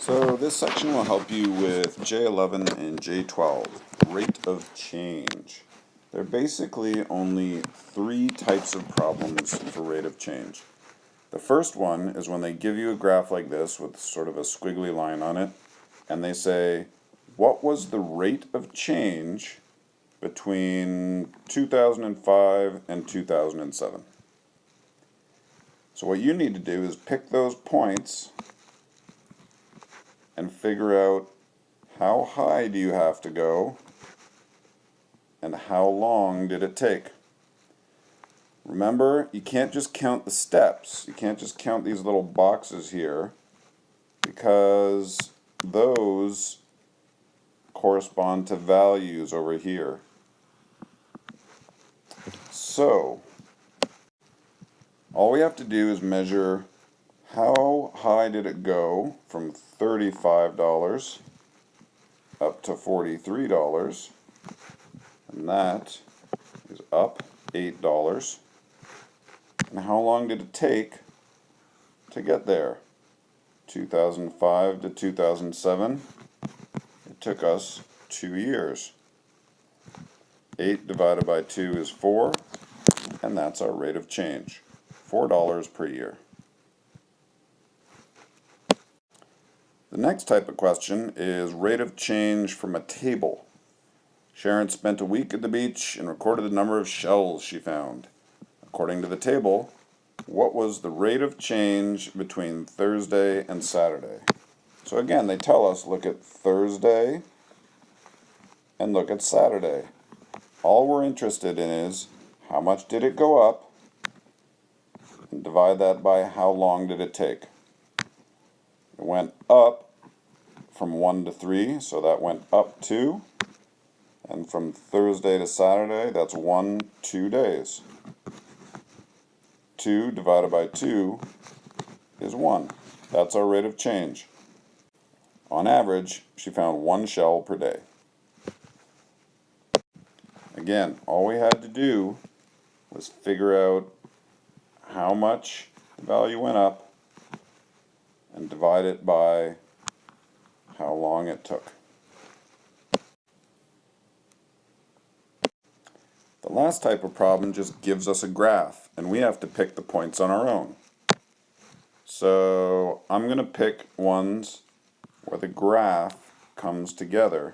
So this section will help you with J11 and J12, rate of change. There are basically only three types of problems for rate of change. The first one is when they give you a graph like this with sort of a squiggly line on it, and they say, what was the rate of change between 2005 and 2007? So what you need to do is pick those points and figure out how high do you have to go and how long did it take. Remember, you can't just count the steps. You can't just count these little boxes here because those correspond to values over here. So, all we have to do is measure how high did it go from $35 up to $43, and that is up $8. And how long did it take to get there? 2005 to 2007, it took us 2 years. 8 divided by 2 is 4, and that's our rate of change, $4 per year. The next type of question is rate of change from a table. Sharon spent a week at the beach and recorded the number of shells she found. According to the table, what was the rate of change between Thursday and Saturday? So again, they tell us look at Thursday and look at Saturday. All we're interested in is how much did it go up, and divide that by how long did it take. It went up from 1 to 3, so that went up 2. And from Thursday to Saturday, that's 2 days. 2 divided by 2 is 1. That's our rate of change. On average, she found 1 shell per day. Again, all we had to do was figure out how much the value went up and divide it by how long it took. The last type of problem just gives us a graph, and we have to pick the points on our own. So I'm going to pick ones where the graph comes together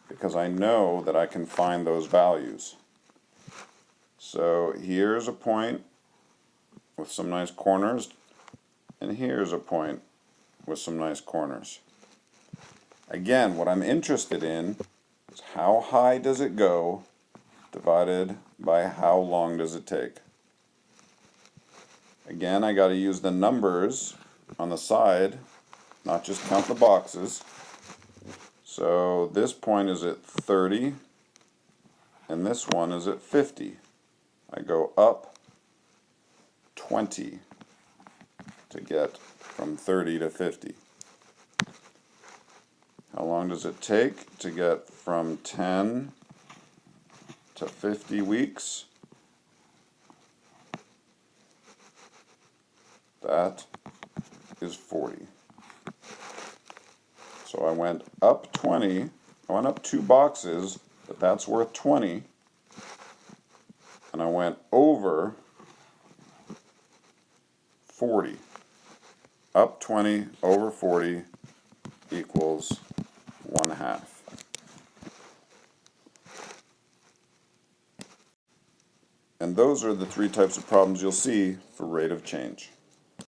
because I know that I can find those values. So here's a point with some nice corners, and here's a point with some nice corners. Again, what I'm interested in is how high does it go divided by how long does it take. Again, I got to use the numbers on the side, not just count the boxes. So this point is at 30 and this one is at 50. I go up 20 to get from 30 to 50. How long does it take to get from 10 to 50 weeks? That is 40. So I went up 20, I went up 2 boxes, but that's worth 20. And I went over 40. Up 20, over 40 equals 1/2. And those are the three types of problems you'll see for rate of change.